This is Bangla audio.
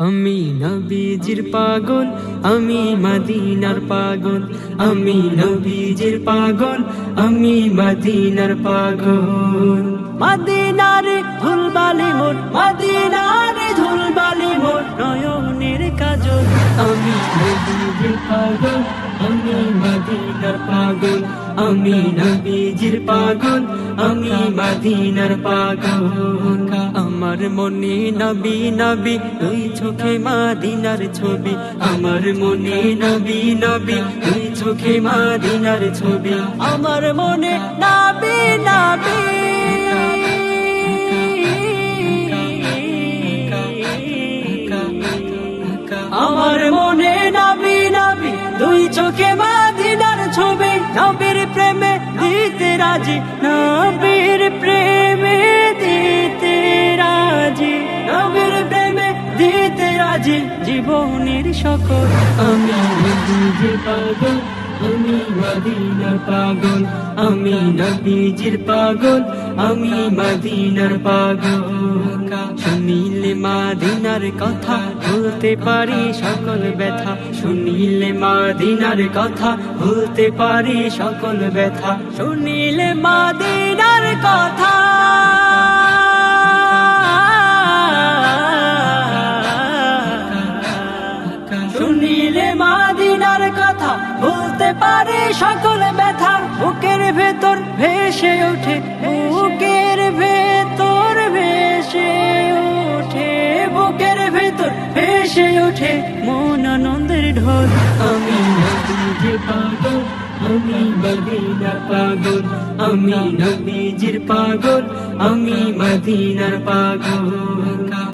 আমি নবীজির পাগল, আমি মদিনার পাগল, আমি নবীজির পাগল, আমি মদিনার পাগল। মদিনারে ধুলবালি মোর, মদিনারে ধুলবালি মোর, নয়নের কাজল। আমি নবীজির পাগল, আমি মদিনার পাগল, আমি নবীজির পাগল, আমি মদিনার পাগল। আমার মনে নবী নবী, দুই চোখে মদিনার ছবি। আমার মনে নবী নবী, দুই চোখে মদিনার ছবি। আমার মনে নবী নবী, আমার মনে নবী নবী, দুই চোখে মদিনার ছবি। নবীর প্রেমে দিতে রাজি, নবীর প্রেমে দিতে রাজি, নবীর প্রেমে দিতে রাজি জীবনের সকল। আমি নবীজির পাগল, আমি মদিনার পাগল, আমি নবীজির পাগল, আমি মদিনার পাগল। শুনিলে মদিনার কথা ভুলতে পারি সকল ব্যথা, শুনিলে মদিনার কথা ভুলতে পারি সকল ব্যথা। শুনিলে মদিনার কথা, শুনিলে মদিনার কথা ভুলতে পারি সকল ব্যথা। বুকের ভেতর ভেসে ওঠে, বুকের ভেতর ভেসে ওঠে, বুকের ভেতর ভেসে ওঠে মন আনন্দের ঢল। আমি নবীজির পাগল, আমি মদিনার পাগল, আমি নবীজির পাগল, আমি মদিনার পাগল।